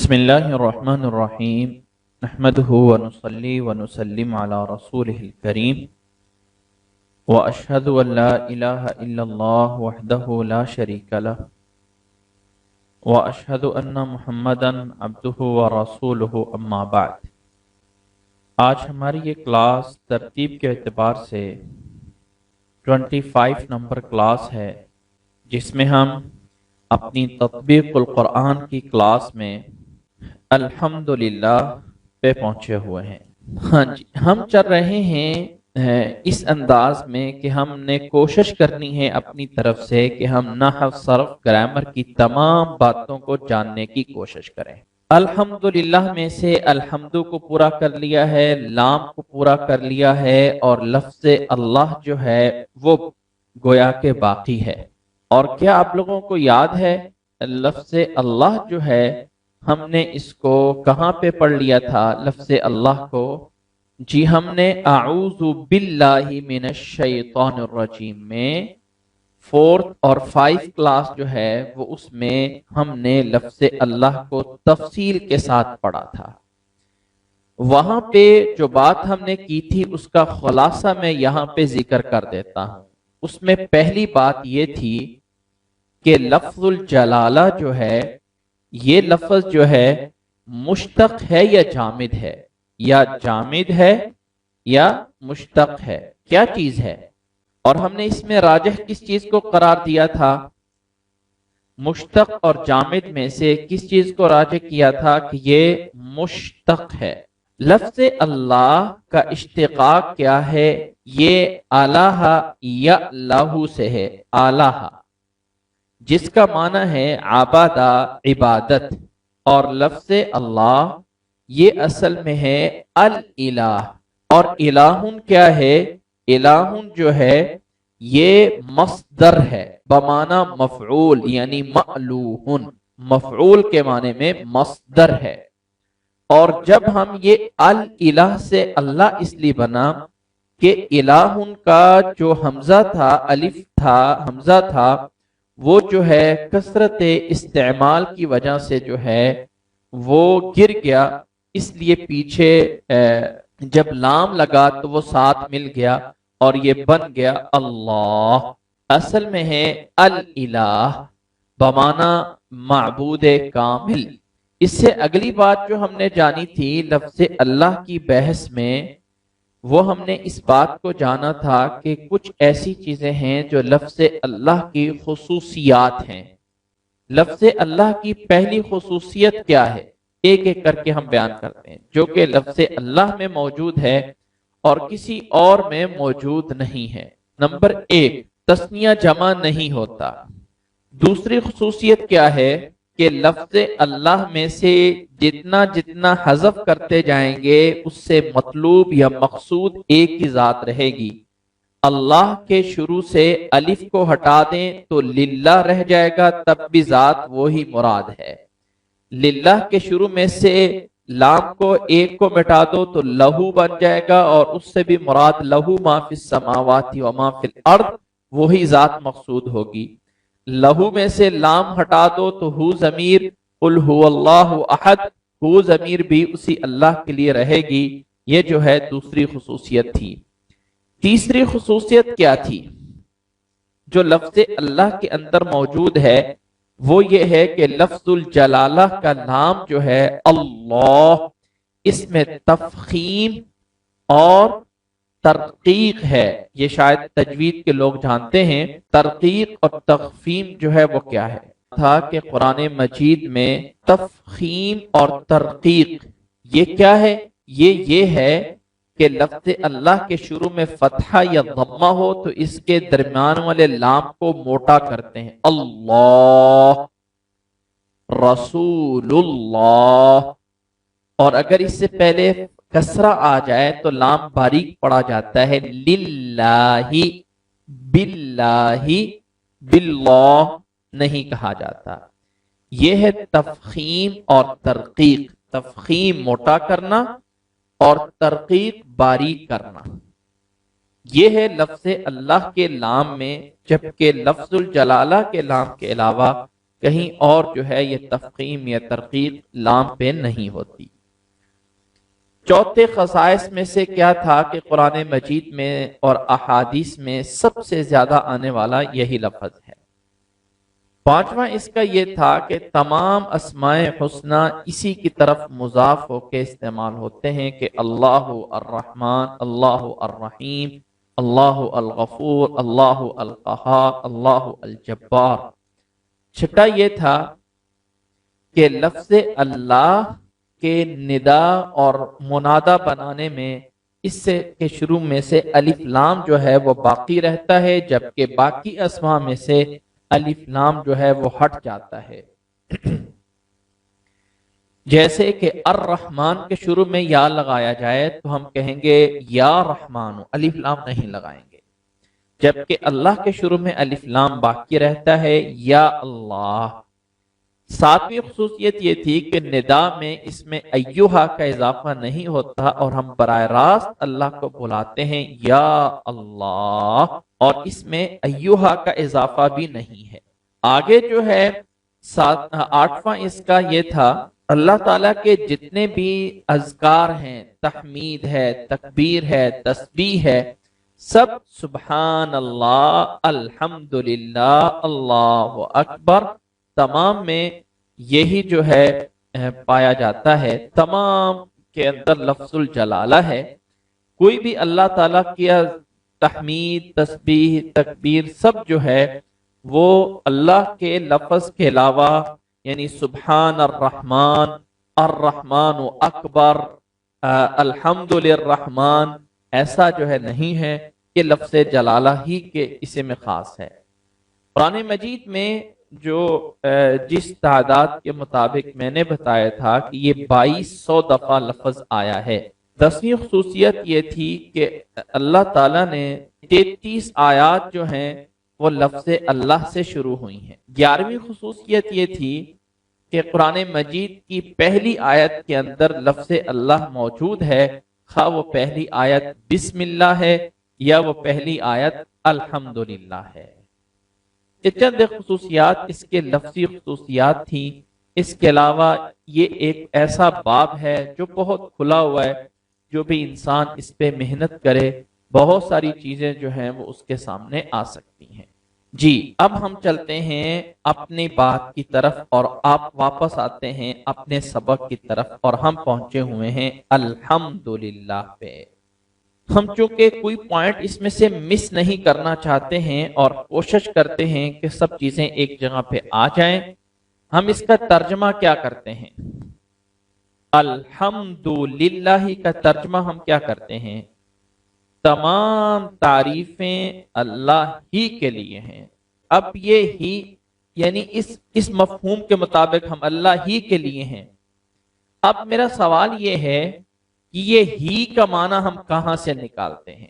بسم اللہ الرحمن الرحیم نحمدہ ونصلی ونسلم علی رسولہ الکریم واشہد ان لا الہ الا اللہ وحدہ لا شریک لہ واشہد ان محمدا عبدہ ورسولہ اما بعد۔ آج ہماری یہ کلاس ترتیب کے اعتبار سے 25 نمبر کلاس ہے، جس میں ہم اپنی تطبیق القرآن کی کلاس میں الحمدللہ پہ پہنچے ہوئے ہیں۔ ہاں جی، ہم چل رہے ہیں اس انداز میں کہ ہم نے کوشش کرنی ہے اپنی طرف سے کہ ہم نحو، صرف، گرامر کی تمام باتوں کو جاننے کی کوشش کریں۔ الحمدللہ میں سے الحمد کو پورا کر لیا ہے، لام کو پورا کر لیا ہے، اور لفظ اللہ جو ہے وہ گویا کہ باقی ہے۔ اور کیا آپ لوگوں کو یاد ہے لفظ اللہ جو ہے ہم نے اس کو کہاں پہ پڑھ لیا تھا؟ لفظ اللہ کو جی ہم نے اعوذ باللہ من الشیطان الرجیم میں 4 اور 5 کلاس جو ہے وہ اس میں ہم نے لفظ اللہ کو تفصیل کے ساتھ پڑھا تھا۔ وہاں پہ جو بات ہم نے کی تھی اس کا خلاصہ میں یہاں پہ ذکر کر دیتا ہوں۔ اس میں پہلی بات یہ تھی کہ لفظ الجلالہ جو ہے یہ لفظ جو ہے مشتق ہے یا جامد ہے، یا جامد ہے یا مشتق ہے، کیا چیز ہے؟ اور ہم نے اس میں راجح کس چیز کو قرار دیا تھا؟ مشتق اور جامد میں سے کس چیز کو راجح کیا تھا کہ یہ مشتق ہے۔ لفظ اللہ کا اشتقاق کیا ہے؟ یہ الہ یا لہو سے ہے، الہ، جس کا معنی ہے عبادہ، عبادت، اور لفظ اللہ یہ اصل میں ہے الالہ۔ اور الہن کیا ہے؟ الہن جو ہے یہ مصدر ہے بمعنی مفعول، یعنی مألوہن، مفعول کے معنی میں مصدر ہے۔ اور جب ہم یہ الالہ سے اللہ اس لیے بنا کہ الہن کا جو حمزہ تھا، الف تھا، حمزہ تھا، وہ جو ہے کثرت استعمال کی وجہ سے جو ہے وہ گر گیا، اس لیے پیچھے جب لام لگا تو وہ ساتھ مل گیا اور یہ بن گیا اللہ۔ اصل میں ہے الالہ بمعنی معبود کامل۔ اس سے اگلی بات جو ہم نے جانی تھی لفظ اللہ کی بحث میں، وہ ہم نے اس بات کو جانا تھا کہ کچھ ایسی چیزیں ہیں جو لفظ اللہ کی خصوصیات ہیں۔ لفظ اللہ کی پہلی خصوصیت کیا ہے؟ ایک ایک کر کے ہم بیان کرتے ہیں، جو کہ لفظ اللہ میں موجود ہے اور کسی اور میں موجود نہیں ہے۔ نمبر 1، تثنیہ جمع نہیں ہوتا۔ دوسری خصوصیت کیا ہے کہ لفظ اللہ میں سے جتنا حذف کرتے جائیں گے اس سے مطلوب یا مقصود ایک ہی ذات رہے گی۔ اللہ کے شروع سے الف کو ہٹا دیں تو للہ رہ جائے گا، تب بھی ذات وہی مراد ہے۔ للہ کے شروع میں سے لام کو ایک کو مٹا دو تو لہو بن جائے گا، اور اس سے بھی مراد لہو ما فی السماوات و ما فی الارض، وہی ذات مقصود ہوگی۔ لہو میں سے لام ہٹا دو تو ہو ضمیر، قل هو اللہ احد، ہو ضمیر بھی اسی اللہ کے لیے رہے گی۔ یہ جو ہے دوسری خصوصیت تھی۔ تیسری خصوصیت کیا تھی جو لفظ اللہ کے اندر موجود ہے؟ وہ یہ ہے کہ لفظ الجلالہ کا نام جو ہے اللہ، اس میں تفخیم اور ترقیق ہے۔ یہ شاید تجوید کے لوگ جانتے ہیں ترقیق اور تخفیم جو ہے وہ کیا ہے، تھا کہ قرآن مجید میں تفخیم اور ترقیق یہ کیا ہے؟ یہ ہے کہ لفظ اللہ کے شروع میں فتحہ یا ضمہ ہو تو اس کے درمیان والے لام کو موٹا کرتے ہیں، اللہ، رسول اللہ، اور اگر اس سے پہلے کسرہ آ جائے تو لام باریک پڑا جاتا ہے، للہ، باللہ، باللہ نہیں کہا جاتا۔ یہ ہے تفخیم اور ترقیق، تفخیم موٹا کرنا اور ترقیق باریک کرنا۔ یہ ہے لفظ اللہ کے لام میں، جبکہ لفظ الجلالہ کے لام کے علاوہ کہیں اور جو ہے یہ تفخیم یا ترقیق لام پہ نہیں ہوتی۔ چوتھے خصائص میں سے کیا تھا کہ قرآن مجید میں اور احادیث میں سب سے زیادہ آنے والا یہی لفظ ہے۔ پانچواں اس کا یہ تھا کہ تمام اسماء حسنہ اسی کی طرف مضاف ہو کے استعمال ہوتے ہیں کہ اللہ الرحمن، اللہ الرحیم، اللہ الغفور، اللہ القہار، اللہ الجبار۔ چھٹا یہ تھا کہ لفظ اللہ کے ندا اور منادہ بنانے میں اس سے کے شروع میں سے الف لام جو ہے وہ باقی رہتا ہے، جبکہ باقی اسماء میں سے الف لام جو ہے وہ ہٹ جاتا ہے۔ جیسے کہ الرحمن کے شروع میں یا لگایا جائے تو ہم کہیں گے یا رحمان، الف لام نہیں لگائیں گے، جبکہ اللہ کے شروع میں الف لام باقی رہتا ہے یا اللہ۔ ساتویں خصوصیت یہ تھی کہ ندا میں اس میں ایوہا کا اضافہ نہیں ہوتا اور ہم براہ راست اللہ کو بلاتے ہیں یا اللہ، اور اس میں ایوہا کا اضافہ بھی نہیں ہے۔ آگے جو ہے آٹھواں اس کا یہ تھا اللہ تعالیٰ کے جتنے بھی اذکار ہیں، تحمید ہے، تکبیر ہے، تسبیح ہے، سب سبحان اللہ، الحمدللہ، اللہ اکبر، تمام میں یہی جو ہے پایا جاتا ہے۔ تمام کے اندر لفظ الجلالہ ہے۔ کوئی بھی اللہ تعالیٰ کی تحمید، تسبیح، تکبیر سب جو ہے وہ اللہ کے لفظ کے علاوہ، یعنی سبحان الرحمن، الرحمن اکبر، الحمد للرحمن، ایسا جو ہے نہیں ہے کہ لفظ جلالہ ہی کے اسے میں خاص ہے۔ قرآن مجید میں جو جس تعداد کے مطابق میں نے بتایا تھا کہ یہ 2200 دفعہ لفظ آیا ہے۔ 10ویں خصوصیت یہ تھی کہ اللہ تعالیٰ نے 33 آیات جو ہیں وہ لفظ اللہ سے شروع ہوئی ہیں۔ 11ویں خصوصیت یہ تھی کہ قرآن مجید کی پہلی آیت کے اندر لفظ اللہ موجود ہے، خواہ وہ پہلی آیت بسم اللہ ہے یا وہ پہلی آیت الحمدللہ ہے۔ یہ چند خصوصیات اس کے لفظی خصوصیات تھیں۔ اس کے علاوہ یہ ایک ایسا باب ہے جو بہت کھلا ہوا ہے، جو بھی انسان اس پہ محنت کرے بہت ساری چیزیں جو ہیں وہ اس کے سامنے آ سکتی ہیں۔ جی اب ہم چلتے ہیں اپنی بات کی طرف اور آپ واپس آتے ہیں اپنے سبق کی طرف، اور ہم پہنچے ہوئے ہیں الحمدللہ پہ۔ ہم چونکہ کوئی پوائنٹ اس میں سے مس نہیں کرنا چاہتے ہیں اور کوشش کرتے ہیں کہ سب چیزیں ایک جگہ پہ آ جائیں، ہم اس کا ترجمہ کیا کرتے ہیں؟ الحمدللہ کا ترجمہ ہم کیا کرتے ہیں؟ تمام تعریفیں اللہ ہی کے لیے ہیں۔ اب یہ ہی یعنی اس مفہوم کے مطابق ہم اللہ ہی کے لیے ہیں۔ اب میرا سوال یہ ہے کہ یہ ہی کا معنی ہم کہاں سے نکالتے ہیں،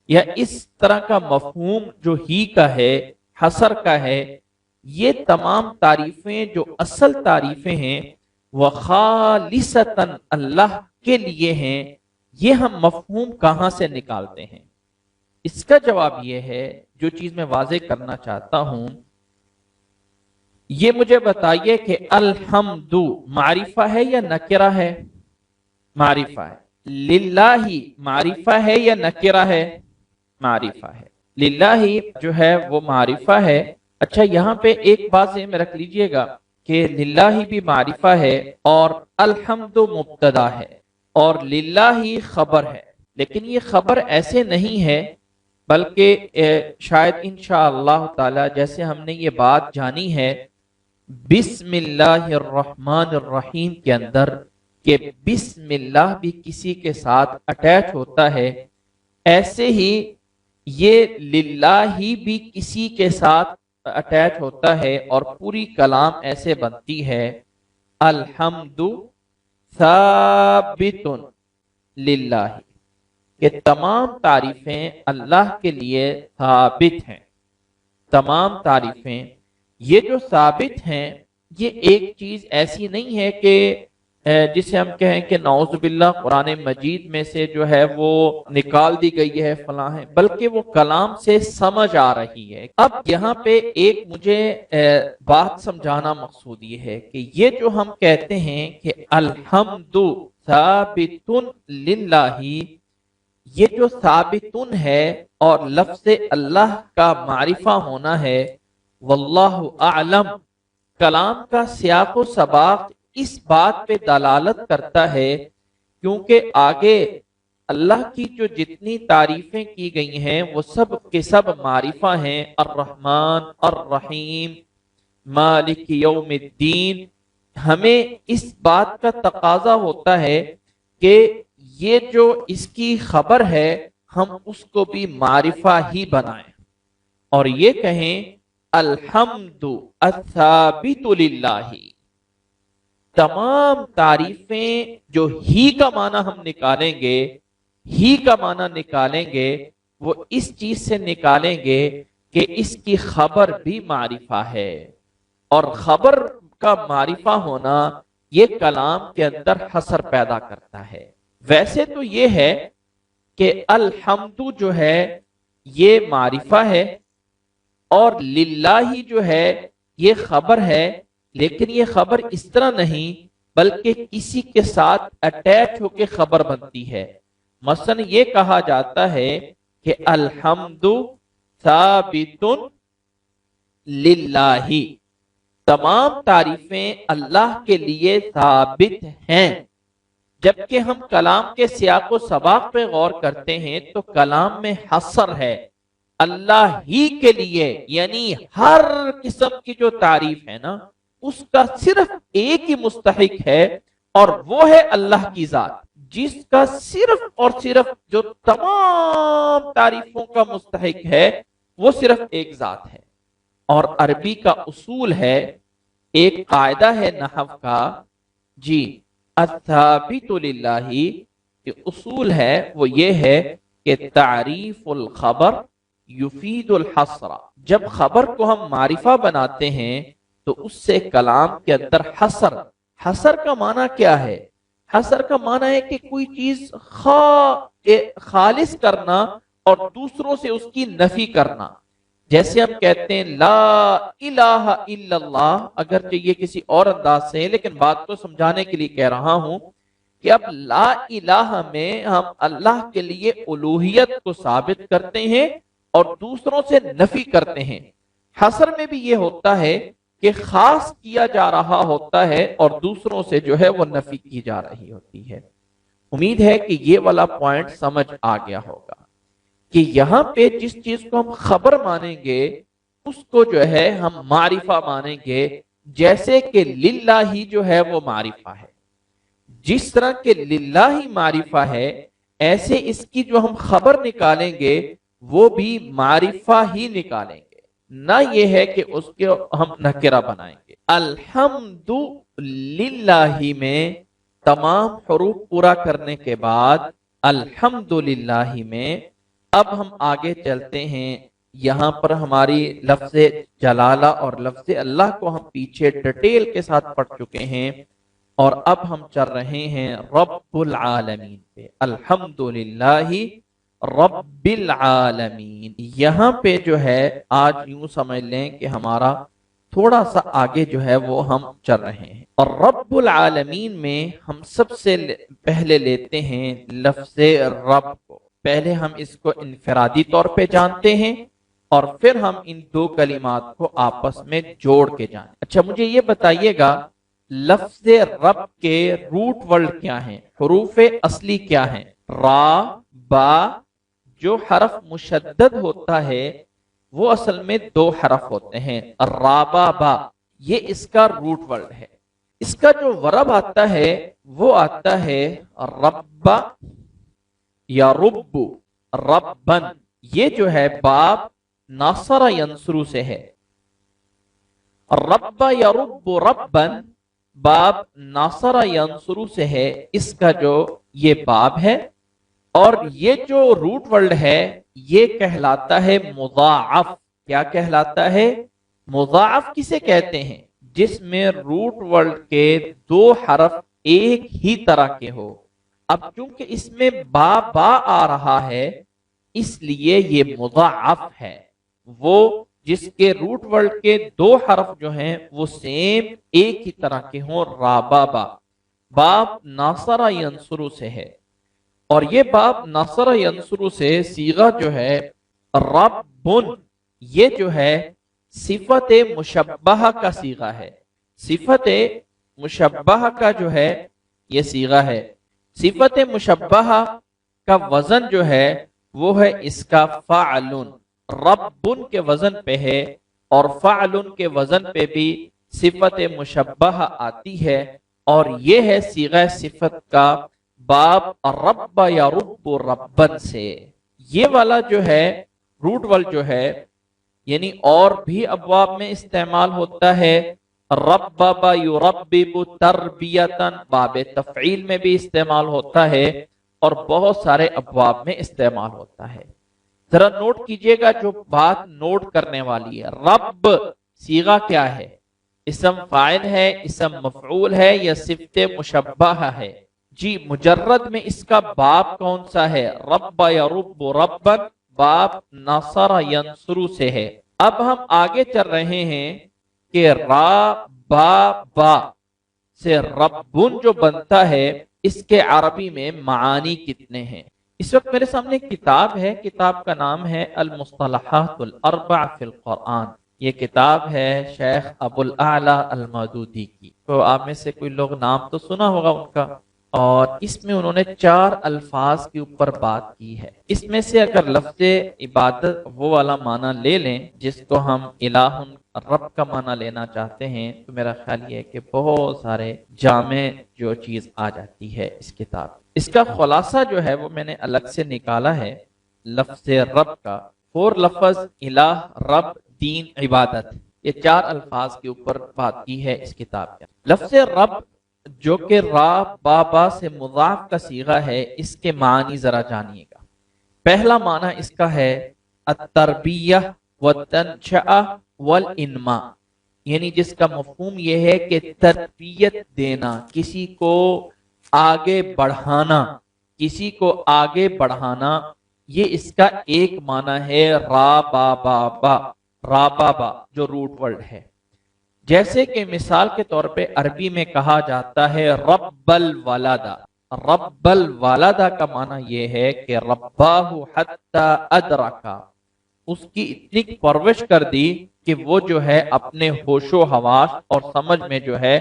یا اس طرح کا مفہوم جو ہی کا ہے، حصر کا ہے، یہ تمام تعریفیں جو اصل تعریفیں ہیں وہ خالصتاً اللہ کے لیے ہیں، یہ ہم مفہوم کہاں سے نکالتے ہیں؟ اس کا جواب یہ ہے، جو چیز میں واضح کرنا چاہتا ہوں، یہ مجھے بتائیے کہ الحمد معرفہ ہے یا نکرہ ہے؟ معرفہ ہے۔ للہ معرفہ ہے یا نکرہ ہے؟ معرفہ ہے۔ للہ جو ہے وہ معرفہ ہے۔ اچھا یہاں پہ ایک بات ذہن میں رکھ لیجئے گا کہ للہ بھی معرفہ ہے اور الحمد مبتدا ہے اور للہ خبر ہے، لیکن یہ خبر ایسے نہیں ہے، بلکہ شاید انشاءاللہ تعالی جیسے ہم نے یہ بات جانی ہے بسم اللہ الرحمن الرحیم کے اندر کہ بسم اللہ بھی کسی کے ساتھ اٹیچ ہوتا ہے، ایسے ہی یہ للہ ہی بھی کسی کے ساتھ اٹیچ ہوتا ہے اور پوری کلام ایسے بنتی ہے الحمد ثابت للہ، کہ تمام تعریفیں اللہ کے لیے ثابت ہیں۔ تمام تعریفیں یہ جو ثابت ہیں، یہ ایک چیز ایسی نہیں ہے کہ جسے ہم کہیں کہ نعوذ باللہ قرآن مجید میں سے جو ہے وہ نکال دی گئی ہے فلاں ہے، بلکہ وہ کلام سے سمجھ آ رہی ہے۔ اب یہاں پہ ایک مجھے بات سمجھانا مقصود یہ ہے کہ یہ جو ہم کہتے ہیں کہ الحمد ثابت للہ، یہ جو ثابتن ہے اور لفظ اللہ کا معرفہ ہونا ہے، واللہ اعلم، کلام کا سیاق و سباق اس بات پہ دلالت کرتا ہے کیونکہ آگے اللہ کی جو جتنی تعریفیں کی گئی ہیں وہ سب کے سب معرفہ ہیں، الرحمن الرحیم مالک یوم الدین۔ ہمیں اس بات کا تقاضا ہوتا ہے کہ یہ جو اس کی خبر ہے ہم اس کو بھی معرفہ ہی بنائیں اور یہ کہیں الحمد الثابت للہ۔ تمام تعریفیں جو ہی کا معنی ہم نکالیں گے، ہی کا معنی نکالیں گے، وہ اس چیز سے نکالیں گے کہ اس کی خبر بھی معرفہ ہے، اور خبر کا معرفہ ہونا یہ کلام کے اندر حصر پیدا کرتا ہے۔ ویسے تو یہ ہے کہ الحمد جو ہے یہ معرفہ ہے اور للہ جو ہے یہ خبر ہے، لیکن یہ خبر اس طرح نہیں بلکہ کسی کے ساتھ اٹیچ ہو کے خبر بنتی ہے۔ مثلا یہ کہا جاتا ہے کہ الحمد ثابت للہ، تمام تعریفیں اللہ کے لیے ثابت ہیں۔ جبکہ ہم کلام کے سیاق و سباق پہ غور کرتے ہیں تو کلام میں حصر ہے، اللہ ہی کے لیے، یعنی ہر قسم کی جو تعریف ہے نا اس کا صرف ایک ہی مستحق ہے اور وہ ہے اللہ کی ذات، جس کا صرف اور صرف جو تمام تعریفوں کا مستحق ہے وہ صرف ایک ذات ہے۔ اور عربی کا اصول ہے، ایک قاعدہ ہے نحو کا، جی الثابت للہ، یہ اصول ہے وہ یہ ہے کہ تعریف الخبر یفید الحصر۔ جب خبر کو ہم معرفہ بناتے ہیں تو اس سے کلام کے اندر حصر کا معنی کیا ہے؟ حصر کا معنی ہے کہ کوئی چیز خالص کرنا اور دوسروں سے اس کی نفی کرنا۔ جیسے ہم کہتے ہیں لا الہ الا اللہ، اگرچہ یہ کسی اور انداز سے ہے لیکن بات کو سمجھانے کے لیے کہہ رہا ہوں کہ اب لا الہ میں ہم اللہ کے لیے الوہیت کو ثابت کرتے ہیں اور دوسروں سے نفی کرتے ہیں۔ حصر میں بھی یہ ہوتا ہے کہ خاص کیا جا رہا ہوتا ہے اور دوسروں سے جو ہے وہ نفی کی جا رہی ہوتی ہے۔ امید ہے کہ یہ والا پوائنٹ سمجھ آ گیا ہوگا کہ یہاں پہ جس چیز کو ہم خبر مانیں گے اس کو جو ہے ہم معرفہ مانیں گے، جیسے کہ للہ ہی جو ہے وہ معرفہ ہے۔ جس طرح کہ للہ ہی معرفہ ہے ایسے اس کی جو ہم خبر نکالیں گے وہ بھی معرفہ ہی نکالیں گے، نہ یہ ہے کہ اس کے ہم نکرہ بنائیں گے۔ الحمد للہ میں تمام حروف پورا کرنے کے بعد الحمد للہ میں اب ہم آگے چلتے ہیں۔ یہاں پر ہماری لفظ جلالہ اور لفظ اللہ کو ہم پیچھے ڈیٹیل کے ساتھ پڑھ چکے ہیں اور اب ہم چل رہے ہیں رب العالمین پہ۔ الحمد للہ رب العالمین، یہاں پہ جو ہے آج یوں سمجھ لیں کہ ہمارا تھوڑا سا آگے جو ہے وہ ہم چل رہے ہیں، اور رب العالمین میں ہم سب سے پہلے لیتے ہیں لفظ رب کو۔ پہلے ہم اس کو انفرادی طور پہ جانتے ہیں اور پھر ہم ان دو کلمات کو آپس میں جوڑ کے جانیں۔ اچھا مجھے یہ بتائیے گا لفظ رب کے روٹ ورڈ کیا ہیں، حروف اصلی کیا ہیں؟ را، با، جو حرف مشدد ہوتا ہے وہ اصل میں دو حرف ہوتے ہیں، رابا با، یہ اس کا روٹ ورڈ ہے۔ اس کا جو ورب آتا ہے وہ آتا ہے ربا یا رب، ربن، یہ جو ہے باب ناصر ینصرو سے ہے۔ رب یا رب ربن باب ناصر ینصرو سے ہے، اس کا جو یہ باب ہے، اور یہ جو روٹ ورڈ ہے یہ کہلاتا ہے مضاعف۔ کیا کہلاتا ہے؟ مضاعف کسے کہتے ہیں؟ جس میں روٹ ورڈ کے دو حرف ایک ہی طرح کے ہو. اب چونکہ اس میں با با آ رہا ہے اس لیے یہ مضاعف ہے. وہ جس کے روٹ ورڈ کے دو حرف جو ہیں وہ سیم ایک ہی طرح کے ہوں. رابابا باب ناصر ینصرو سے ہے اور یہ باب ناصر ینصرو سے صیغہ جو ہے ربن، یہ جو ہے صفت مشبہہ کا صیغہ ہے. صفت مشبہہ کا جو ہے یہ صیغہ ہے. صفت مشبہہ کا وزن جو ہے وہ ہے اس کا فعلن. ربن کے وزن پہ ہے اور فعلن کے وزن پہ بھی صفت مشبہہ آتی ہے اور یہ ہے صیغہ صفت کا باب رب یا رب ربن سے. یہ والا جو ہے روٹ ول جو ہے یعنی اور بھی ابواب میں استعمال ہوتا ہے. ربب یربب تربیتن باب تفعیل میں بھی استعمال ہوتا ہے اور بہت سارے ابواب میں استعمال ہوتا ہے. ذرا نوٹ کیجئے گا جو بات نوٹ کرنے والی ہے. رب صیغہ کیا ہے؟ اسم فاعل ہے، اسم مفعول ہے یا صفت مشبہہ ہے؟ جی مجرد میں اس کا باب کون سا ہے؟ رب یا رب ربن باب نصر ینصرو سے ہے. اب ہم آگے چل رہے ہیں کہ را با با سے ربن جو بنتا ہے اس کے عربی میں معانی کتنے ہیں؟ اس وقت میرے سامنے ایک کتاب ہے، کتاب کا نام ہے المصطلحات الاربع فی القرآن. یہ کتاب ہے شیخ ابو الاعلی المودودی کی. تو آپ میں سے کوئی لوگ نام تو سنا ہوگا ان کا، اور اس میں انہوں نے 4 الفاظ کے اوپر بات کی ہے. اس میں سے اگر لفظ عبادت وہ والا معنی لے لیں جس کو ہم الہ رب کا معنی لینا چاہتے ہیں تو میرا خیال یہ ہے کہ بہت سارے جامع جو چیز آ جاتی ہے اس کتاب. اس کا خلاصہ جو ہے وہ میں نے الگ سے نکالا ہے لفظ رب کا. 4 لفظ الہ رب دین عبادت، یہ 4 الفاظ کے اوپر بات کی ہے اس کتاب کا. لفظ رب جو کہ را با با سے مضاف کا صیغہ ہے اس کے معنی ذرا جانیے گا. پہلا معنی اس کا ہے التربیہ والتنشأ والانماء، یعنی جس کا مفہوم یہ ہے کہ تربیت دینا، کسی کو آگے بڑھانا، کسی کو آگے بڑھانا، یہ اس کا ایک معنی ہے. را با با با را با با جو روٹ ورڈ ہے. جیسے کہ مثال کے طور پہ عربی میں کہا جاتا ہے رب الولدہ. رب الولدہ کا معنی یہ ہے کہ رباہ حتی ادرکا، اس کی اتنی پرورش کر دی کہ وہ جو ہے اپنے ہوش و حواس اور سمجھ میں جو ہے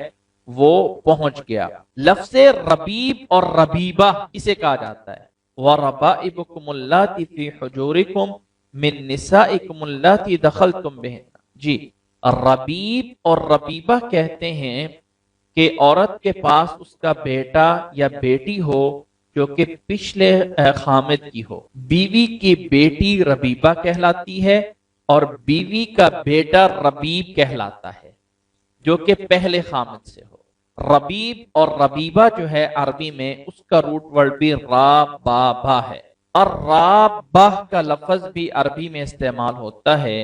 وہ پہنچ گیا. لفظ ربیب اور ربیبہ اسے کہا جاتا ہے. وَرَبَائِبُكُمُ اللَّاتِي فِي حُجُورِكُمْ مِن نِسَائِكُمُ اللَّاتِي دَخَلْتُمْ بِهِنَّ. جی ربیب اور ربیبہ کہتے ہیں کہ عورت کے پاس اس کا بیٹا یا بیٹی ہو جو کہ پچھلے خامد کی ہو. بیوی کی بیٹی ربیبہ کہلاتی ہے اور بیوی کا بیٹا ربیب کہلاتا ہے جو کہ پہلے خامد سے ہو. ربیب اور ربیبہ جو ہے عربی میں اس کا روٹ ورڈ بھی را با با ہے. اور رابہ کا لفظ بھی عربی میں استعمال ہوتا ہے.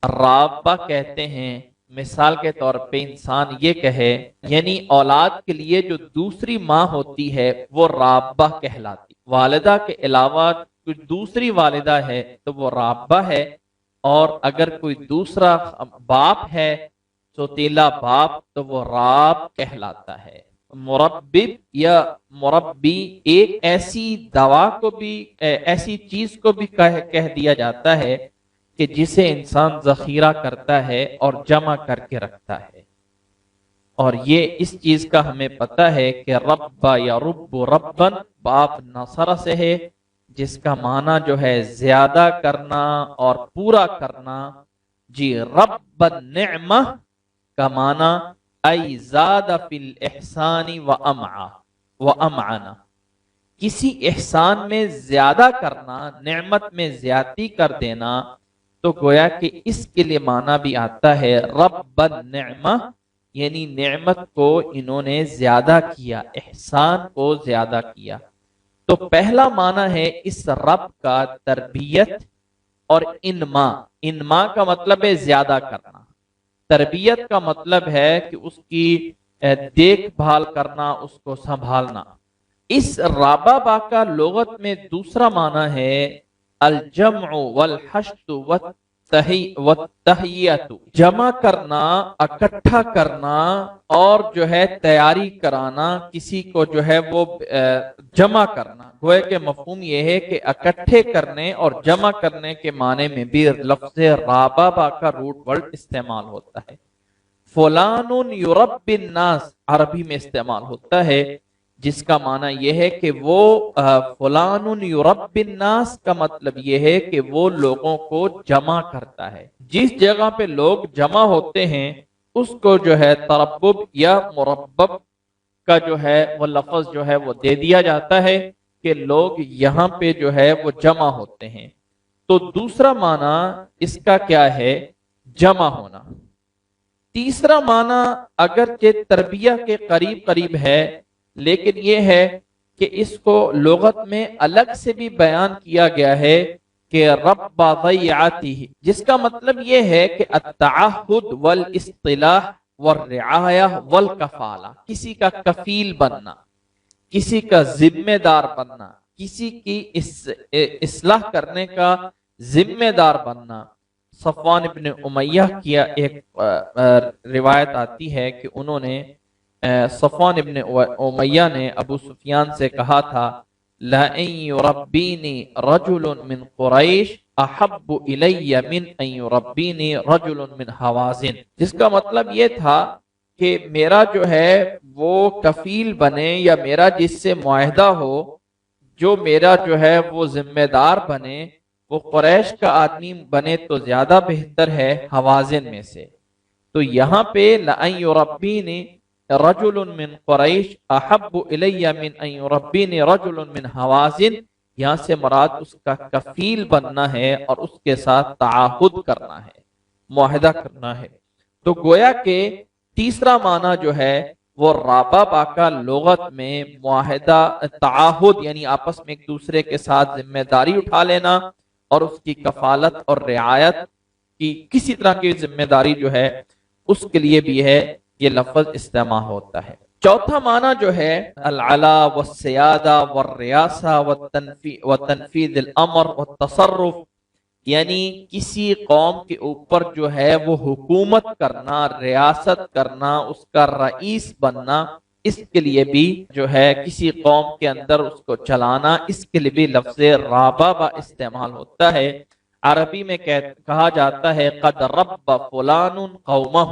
رابہ کہتے ہیں مثال کے طور پہ انسان یہ کہے یعنی اولاد کے لیے جو دوسری ماں ہوتی ہے وہ رابہ کہلاتی. والدہ کے علاوہ کوئی دوسری والدہ ہے تو وہ رابہ ہے، اور اگر کوئی دوسرا باپ ہے سوتیلا باپ تو وہ راب کہلاتا ہے. مربب یا مربی ایک ایسی دوا کو بھی ایسی چیز کو بھی کہہ دیا جاتا ہے کہ جسے انسان ذخیرہ کرتا ہے اور جمع کر کے رکھتا ہے. اور یہ اس چیز کا ہمیں پتہ ہے کہ رب یا رب ربن باپ نصر سے ہے جس کا معنی جو ہے زیادہ کرنا اور پورا کرنا. جی رب النعمہ کا معنی ای زاد فی الاحسان و امعنا، کسی احسان میں زیادہ کرنا، نعمت میں زیادتی کر دینا. تو گویا کہ اس کے لیے معنی بھی آتا ہے رب النعمہ، یعنی نعمت کو انہوں نے زیادہ کیا، احسان کو زیادہ کیا. تو پہلا معنی ہے اس رب کا تربیت اور انما. انما کا مطلب ہے زیادہ کرنا، تربیت کا مطلب ہے کہ اس کی دیکھ بھال کرنا، اس کو سنبھالنا۔ اس رابابا کا لغت میں دوسرا معنی ہے الجمع والحشد والتہیئۃ، جمع کرنا، اکٹھا کرنا اور جو ہے تیاری کرانا، کسی کو جو ہے وہ جمع کرنا۔ گویا کہ مفہوم یہ ہے کہ اکٹھے کرنے اور جمع کرنے کے معنی میں بھی لفظ رابابا کا روٹ ورڈ استعمال ہوتا ہے۔ فلان یربی الناس عربی میں استعمال ہوتا ہے، جس کا معنی یہ ہے کہ وہ فلان یربی الناس کا مطلب یہ ہے کہ وہ لوگوں کو جمع کرتا ہے۔ جس جگہ پہ لوگ جمع ہوتے ہیں اس کو جو ہے تربب یا مربب کا جو ہے وہ لفظ جو ہے وہ دے دیا جاتا ہے کہ لوگ یہاں پہ جو ہے وہ جمع ہوتے ہیں۔ تو دوسرا معنی اس کا کیا ہے؟ جمع ہونا۔ تیسرا معنی اگرچہ تربیہ کے قریب قریب ہے، لیکن یہ ہے کہ اس کو لغت میں الگ سے بھی بیان کیا گیا ہے کہ رب ضیعتہ، جس کا مطلب یہ ہے کہ التعہد والاصطلاح والرعایہ والکفالہ، کسی کا کفیل بننا، کسی کا ذمہ دار بننا، کسی کی اصلاح کرنے کا ذمہ دار بننا۔ صفوان ابن امیہ کی ایک روایت آتی ہے کہ انہوں نے صفوان ابن امیہ نے ابو سفیان سے کہا تھا لَأَن يُرَبِّينِي رَجُلٌ مِّن قُرَيْشٍ أَحَبُّ إِلَيَّ مِنْ أَن يُرَبِّينِي رَجُلٌ مِّن حَوَازِن، جس کا مطلب یہ تھا کہ میرا جو ہے وہ کفیل بنے یا میرا جس سے معاہدہ ہو، جو میرا جو ہے وہ ذمہ دار بنے، وہ قریش کا آدمی بنے تو زیادہ بہتر ہے حوازن میں سے۔ تو یہاں پہ لَأَن يُرَبِّينِي رَجُلٌ مِّن قُرَيْشٍ أَحَبُّ إِلَيَّ مِنْ أَن يُرَبِّينِي رَجُلٌ مِّن حَوَازِن، یہاں سے مراد اس کا کفیل بننا ہے اور اس کے ساتھ تعاہد کرنا ہے، معاہدہ کرنا ہے۔ تو گویا کہ تیسرا معنی جو ہے وہ رابابا کا لغت میں معاہدہ، تعاہد، یعنی آپس میں ایک دوسرے کے ساتھ ذمہ داری اٹھا لینا اور اس کی کفالت اور رعایت کی کسی طرح کی ذمہ داری جو ہے اس کے لیے بھی ہے یہ لفظ استعمال ہوتا ہے۔ چوتھا معنی جو ہے العلا والسیادہ والریاسہ وتنفیذ الامر والتصرف، یعنی کسی قوم کے اوپر جو ہے وہ حکومت کرنا، ریاست کرنا، اس کا رئیس بننا، اس کے لیے بھی جو ہے کسی قوم کے اندر اس کو چلانا، اس کے لیے بھی لفظ رابابا استعمال ہوتا ہے۔ عربی میں کہا جاتا ہے قد رب فلان قومہ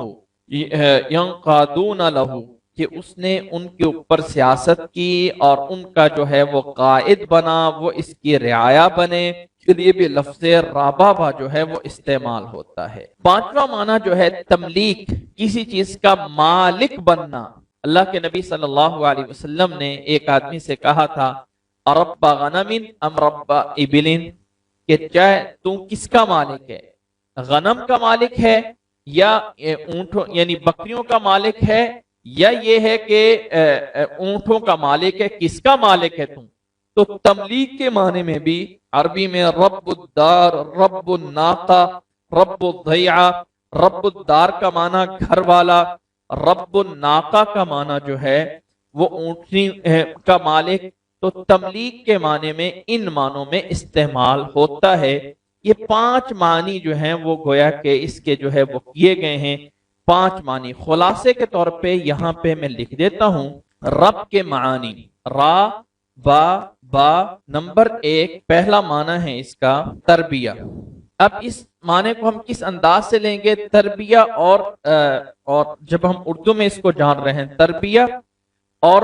ینقادون لہ، کہ اس نے ان کے اوپر سیاست کی اور ان کا جو ہے وہ قائد بنا، وہ اس کی رعایا بنے، کے لیے بھی لفظ رابابا جو ہے وہ استعمال ہوتا ہے۔ پانچواں معنی جو ہے تملیک، کسی چیز کا مالک بننا۔ اللہ کے نبی صلی اللہ علیہ وسلم نے ایک آدمی سے کہا تھا ارب غنم ام رب ابل، کہ چاہے تو کس کا مالک ہے، غنم کا مالک ہے یا اونٹوں یعنی بکریوں کا مالک ہے، یا یہ ہے کہ اونٹوں کا مالک ہے، کس کا مالک ہے تم؟ تو تملیک کے معنی میں بھی عربی میں رب الدار، رب الناقہ، رب الضیعہ، رب الدار کا معنی گھر والا، رب الناقہ کا معنی جو ہے وہ اونٹنی کا مالک۔ تو تملیک کے معنی میں ان معنوں میں استعمال ہوتا ہے۔ یہ پانچ معنی جو ہیں وہ گویا کہ اس کے جو ہے وہ کیے گئے ہیں، پانچ معنی خلاصے کے طور پہ یہاں پہ میں لکھ دیتا ہوں۔ رب کے معنی را با با، نمبر ایک پہلا معنی ہے اس کا تربیہ۔ اب اس معنی کو ہم کس انداز سے لیں گے؟ تربیہ اور جب ہم اردو میں اس کو جان رہے ہیں، تربیہ اور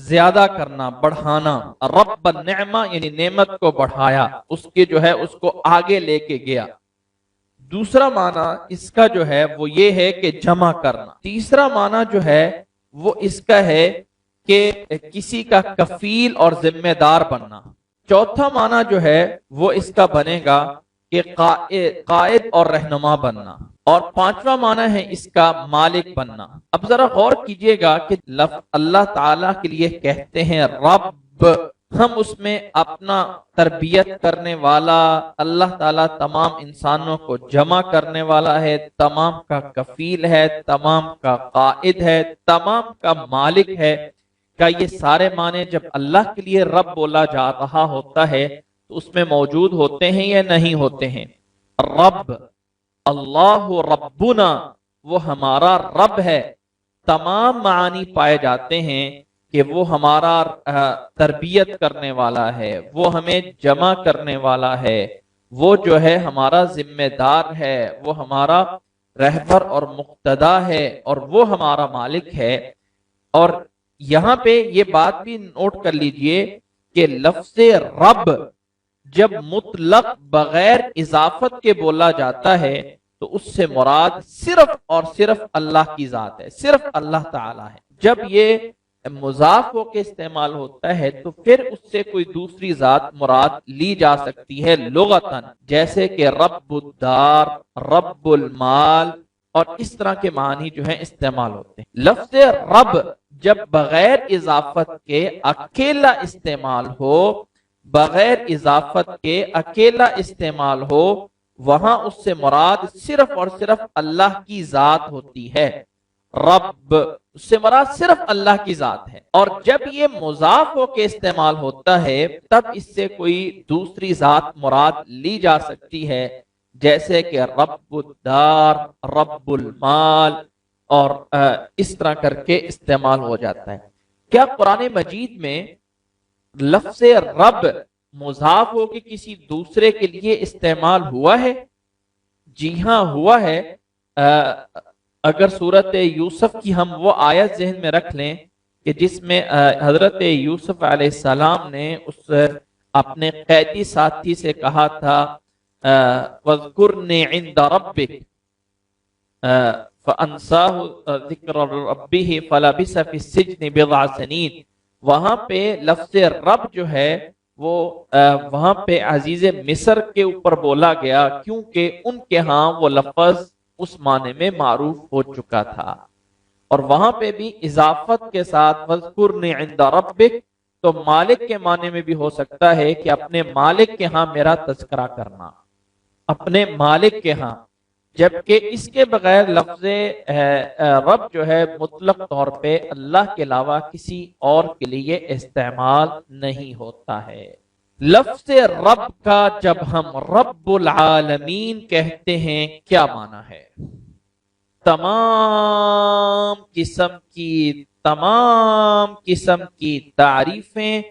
زیادہ کرنا، بڑھانا، رب النعمہ یعنی نعمت کو بڑھایا، اس کے جو ہے اس کو آگے لے کے گیا۔ دوسرا معنی اس کا جو ہے وہ یہ ہے کہ جمع کرنا۔ تیسرا معنی جو ہے وہ اس کا ہے کہ کسی کا کفیل اور ذمہ دار بننا۔ چوتھا معنی جو ہے وہ اس کا بنے گا کہ قائد اور رہنما بننا، اور پانچواں معنی ہے اس کا مالک بننا۔ اب ذرا غور کیجئے گا کہ لفظ اللہ تعالیٰ کے لیے کہتے ہیں رب، ہم اس میں اپنا تربیت کرنے والا اللہ تعالیٰ تمام انسانوں کو جمع کرنے والا ہے، تمام کا کفیل ہے، تمام کا قائد ہے، تمام کا مالک ہے۔ کا یہ سارے معنی جب اللہ کے لیے رب بولا جا رہا ہوتا ہے تو اس میں موجود ہوتے ہیں یا نہیں ہوتے ہیں؟ رب، اللہ ربنا، وہ ہمارا رب ہے، تمام معانی پائے جاتے ہیں کہ وہ ہمارا تربیت کرنے والا ہے، وہ ہمیں جمع کرنے والا ہے، وہ جو ہے ہمارا ذمہ دار ہے، وہ ہمارا رہبر اور مقتدا ہے، اور وہ ہمارا مالک ہے۔ اور یہاں پہ یہ بات بھی نوٹ کر لیجئے کہ لفظ رب جب مطلق بغیر اضافت کے بولا جاتا ہے تو اس سے مراد صرف اور صرف اللہ کی ذات ہے، صرف اللہ تعالی ہے۔ جب یہ مضاف ہو کے استعمال ہوتا ہے تو پھر اس سے کوئی دوسری ذات مراد لی جا سکتی ہے لغتاً، جیسے کہ رب الدار، رب المال، اور اس طرح کے معنی جو ہیں استعمال ہوتے ہیں۔ لفظ رب جب بغیر اضافت کے اکیلا استعمال ہو، بغیر اضافت کے اکیلا استعمال ہو، وہاں اس سے مراد صرف اور صرف اللہ کی ذات ہوتی ہے۔ رب اس سے مراد صرف اللہ کی ذات ہے، اور جب یہ مضاف ہو کے استعمال ہوتا ہے تب اس سے کوئی دوسری ذات مراد لی جا سکتی ہے، جیسے کہ رب الدار، رب المال، اور اس طرح کر کے استعمال ہو جاتا ہے۔ کیا قرآن مجید میں لفظ رب مضاف ہو کے کسی دوسرے کے لیے استعمال ہوا ہے؟ جی ہاں ہوا ہے۔ اگر سورت یوسف کی ہم وہ آیت ذہن میں رکھ لیں کہ جس میں حضرت یوسف علیہ السلام نے اس اپنے قیدی ساتھی سے کہا تھا وَاذْكُرْنِي عِنْدَ رَبِّكَ فَأَنْسَاهُ ذِكْرَ رَبِّهِ فَلَبِثَ فِي السِّجْنِ بِضْعَ سِنِينَ۔ وہاں پہ لفظ رب جو ہے وہ وہاں پہ عزیز مصر کے اوپر بولا گیا کیونکہ ان کے ہاں وہ لفظ اس معنی میں معروف ہو چکا تھا، اور وہاں پہ بھی اضافت کے ساتھ وَاذْكُرْنِي عِنْدَ رَبِّكَ تو مالک کے معنی میں بھی ہو سکتا ہے کہ اپنے مالک کے ہاں میرا تذکرہ کرنا، اپنے مالک کے ہاں، جبکہ اس کے بغیر لفظ رب جو ہے مطلق طور پہ اللہ کے علاوہ کسی اور کے لیے استعمال نہیں ہوتا ہے۔ لفظ رب کا جب ہم رب العالمین کہتے ہیں کیا معنی ہے؟ تمام قسم کی تعریفیں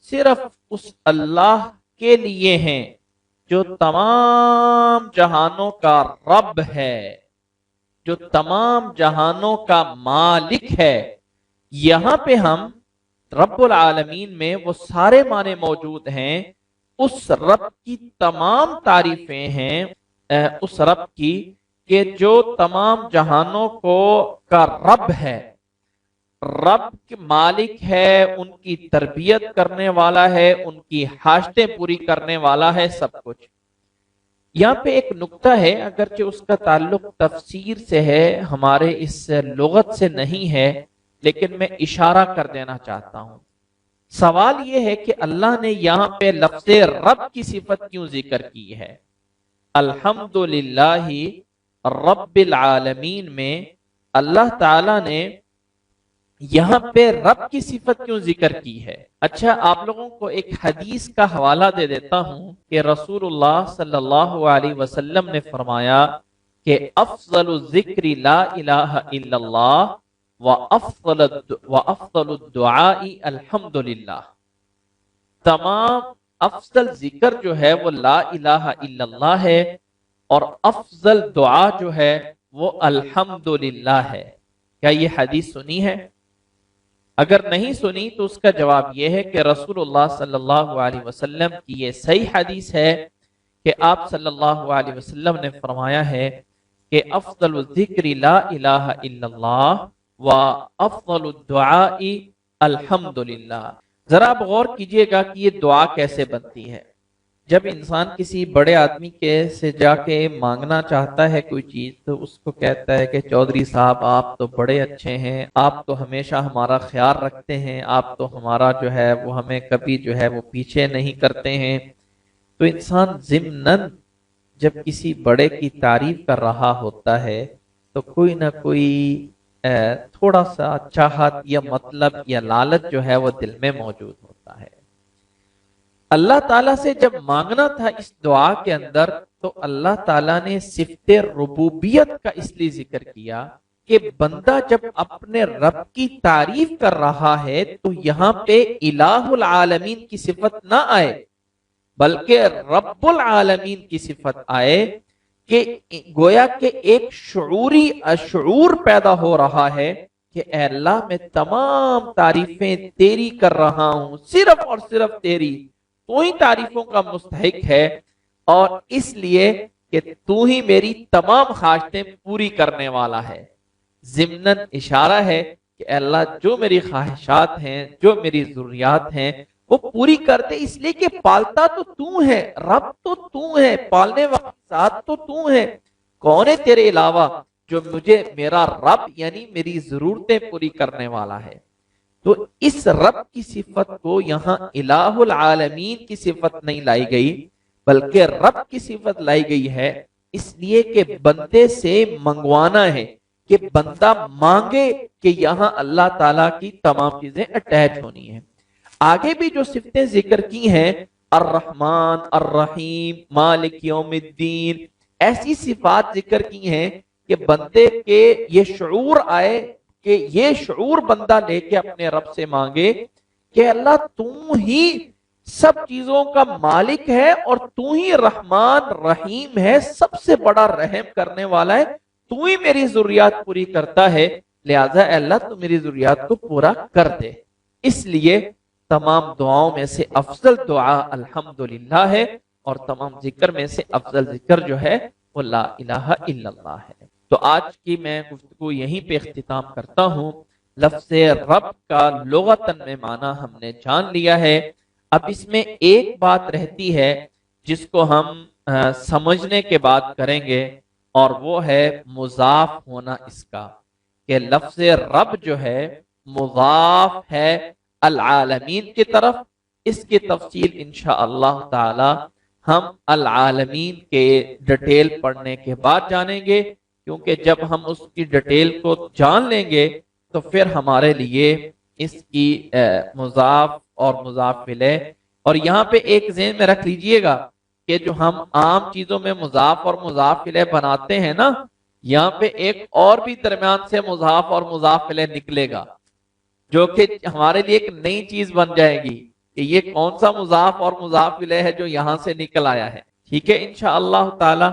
صرف اس اللہ کے لیے ہیں جو تمام جہانوں کا رب ہے، جو تمام جہانوں کا مالک ہے۔ یہاں پہ ہم رب العالمین میں وہ سارے معنی موجود ہیں، اس رب کی تمام تعریفیں ہیں، اس رب کی کہ جو تمام جہانوں کا رب ہے، رب کے مالک ہے، ان کی تربیت کرنے والا ہے، ان کی حاجتیں پوری کرنے والا ہے، سب کچھ۔ یہاں پہ ایک نقطہ ہے، اگرچہ اس کا تعلق تفسیر سے ہے، ہمارے اس لغت سے نہیں ہے، لیکن میں اشارہ کر دینا چاہتا ہوں۔ سوال یہ ہے کہ اللہ نے یہاں پہ لفظ رب کی صفت کیوں ذکر کی ہے؟ الحمدللہ رب العالمین میں اللہ تعالی نے یہاں پہ رب کی صفت کیوں ذکر کی ہے؟ اچھا، آپ لوگوں کو ایک حدیث کا حوالہ دے دیتا ہوں کہ رسول اللہ صلی اللہ علیہ وسلم نے فرمایا کہ افضل الذکر لا الہ الا اللہ وافضل الدعاء الحمدللہ۔ تمام افضل ذکر جو ہے وہ لا الہ الا اللہ ہے، اور افضل دعا جو ہے وہ الحمدللہ ہے۔ کیا یہ حدیث سنی ہے؟ اگر نہیں سنی تو اس کا جواب یہ ہے کہ رسول اللہ صلی اللہ علیہ وسلم کی یہ صحیح حدیث ہے کہ آپ صلی اللہ علیہ وسلم نے فرمایا ہے کہ افضل الذکر لا الہ الا اللہ وافضل الدعاء الحمدللہ۔ ذرا آپ غور کیجئے گا کہ یہ دعا کیسے بنتی ہے۔ جب انسان کسی بڑے آدمی کے سے جا کے مانگنا چاہتا ہے کوئی چیز تو اس کو کہتا ہے کہ چودھری صاحب آپ تو بڑے اچھے ہیں، آپ تو ہمیشہ ہمارا خیال رکھتے ہیں، آپ تو ہمارا جو ہے وہ ہمیں کبھی جو ہے وہ پیچھے نہیں کرتے ہیں. تو انسان ضمناً جب کسی بڑے کی تعریف کر رہا ہوتا ہے تو کوئی نہ کوئی تھوڑا سا چاہت یا مطلب یا لالچ جو ہے وہ دل میں موجود ہوتا ہے. اللہ تعالیٰ سے جب مانگنا تھا اس دعا کے اندر تو اللہ تعالیٰ نے صفت ربوبیت کا اس لیے ذکر کیا کہ بندہ جب اپنے رب کی تعریف کر رہا ہے تو یہاں پہ الہ العالمین کی صفت نہ آئے بلکہ رب العالمین کی صفت آئے کہ گویا کہ ایک شعور پیدا ہو رہا ہے کہ اے اللہ میں تمام تعریفیں تیری کر رہا ہوں، صرف اور صرف تیری، تو ہی تعریفوں کا مستحق ہے، اور اس لیے کہ تو ہی میری تمام خواہشیں پوری کرنے والا ہے. ضمناً اشارہ ہے کہ اے اللہ جو میری خواہشات ہیں، جو میری ضروریات ہیں وہ پوری کر دے، اس لیے کہ پالتا تو ہے، رب تو ہے، پالنے والا ذات تو ہے. کون ہے تیرے علاوہ جو مجھے میرا رب یعنی میری ضرورتیں پوری کرنے والا ہے. تو اس رب کی صفت کو یہاں الہ العالمین کی صفت نہیں لائی گئی بلکہ رب کی صفت لائی گئی ہے، اس لیے کہ بندے سے منگوانا ہے کہ بندہ مانگے کہ یہاں اللہ تعالیٰ کی تمام چیزیں اٹیچ ہونی ہیں. آگے بھی جو صفتیں ذکر کی ہیں، الرحمن، الرحیم، مالک یوم الدین، ایسی صفات ذکر کی ہیں کہ بندے کے یہ شعور آئے، کہ یہ شعور بندہ لے کے اپنے رب سے مانگے کہ اللہ تم ہی سب چیزوں کا مالک ہے اور تو ہی رحمان رحیم ہے، سب سے بڑا رحم کرنے والا ہے، تو ہی میری ضروریات پوری کرتا ہے، لہذا اے اللہ تو میری ضروریات کو پورا کر دے. اس لیے تمام دعاؤں میں سے افضل دعا الحمدللہ ہے، اور تمام ذکر میں سے افضل ذکر جو ہے وہ لا الہ الا اللہ ہے. تو آج کی میں گفتگو یہیں پہ اختتام کرتا ہوں. لفظ رب کا لغتاً میں معنی ہم نے جان لیا ہے. اب اس میں ایک بات رہتی ہے جس کو ہم سمجھنے کے بعد کریں گے، اور وہ ہے مضاف ہونا اس کا، کہ لفظ رب جو ہے مضاف ہے العالمین کی طرف. اس کی تفصیل انشاءاللہ تعالی ہم العالمین کے ڈیٹیل پڑھنے کے بعد جانیں گے، کیونکہ جب ہم اس کی ڈیٹیل کو جان لیں گے تو پھر ہمارے لیے اس کی مضاف اور مضاف الیہ، اور یہاں پہ ایک ذہن میں رکھ لیجئے گا کہ جو ہم عام چیزوں میں مضاف اور مضاف الیہ بناتے ہیں نا، یہاں پہ ایک اور بھی درمیان سے مضاف اور مضاف الیہ نکلے گا جو کہ ہمارے لیے ایک نئی چیز بن جائے گی کہ یہ کون سا مضاف اور مضاف الیہ ہے جو یہاں سے نکل آیا ہے. ٹھیک ہے، انشاءاللہ تعالی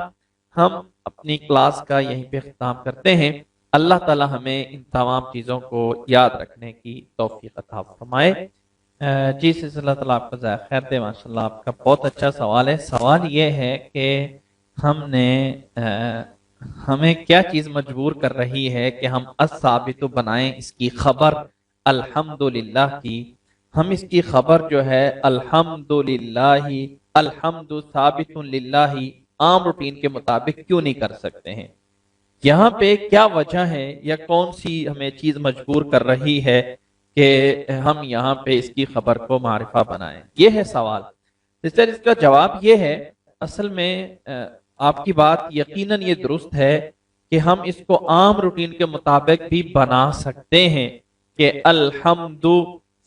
ہم اپنی کلاس کا یہیں پہ اختتام کرتے ہیں. اللہ تعالی ہمیں ان تمام چیزوں کو یاد رکھنے کی توفیق عطا فرمائے. جی سلسلہ اللہ آپ کا ذائقہ خیر دے. ماشاءاللہ آپ کا بہت اچھا سوال ہے. سوال یہ ہے کہ ہمیں کیا چیز مجبور کر رہی ہے کہ ہم الثابت بنائیں اس کی خبر الحمدللہ کی. ہم اس کی خبر جو ہے الحمدللہ، الحمد ثابت للہ عام روٹین کے مطابق کیوں نہیں کر سکتے ہیں؟ یہاں پہ کیا وجہ ہے یا کون سی ہمیں چیز مجبور کر رہی ہے کہ ہم یہاں پہ اس کی خبر کو معرفہ بنائیں؟ یہ ہے سوال. اس کا جواب یہ ہے، اصل میں آپ کی بات یقیناً یہ درست ہے کہ ہم اس کو عام روٹین کے مطابق بھی بنا سکتے ہیں کہ الحمد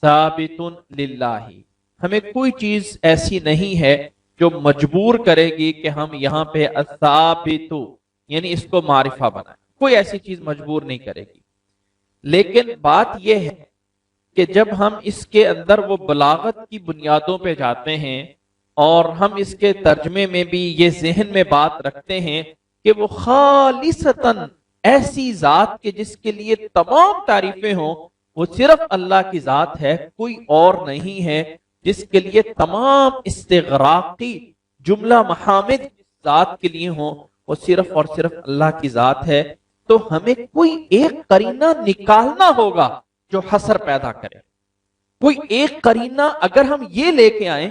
ثابت للہ. ہمیں کوئی چیز ایسی نہیں ہے جو مجبور کرے گی کہ ہم یہاں پہ الثابت یعنی اس کو معرفہ بنائیں. کوئی ایسی چیز مجبور نہیں کرے گی. لیکن بات یہ ہے کہ جب ہم اس کے اندر وہ بلاغت کی بنیادوں پہ جاتے ہیں اور ہم اس کے ترجمے میں بھی یہ ذہن میں بات رکھتے ہیں کہ وہ خالصتاً ایسی ذات کے جس کے لیے تمام تعریفیں ہوں، وہ صرف اللہ کی ذات ہے، کوئی اور نہیں ہے. جس کے لیے تمام استغراقی جملہ محامد ذات کے لیے ہوں، وہ صرف اور صرف اللہ کی ذات ہے. تو ہمیں کوئی ایک قرینہ نکالنا ہوگا جو حصر پیدا کرے. کوئی ایک قرینہ اگر ہم یہ لے کے آئیں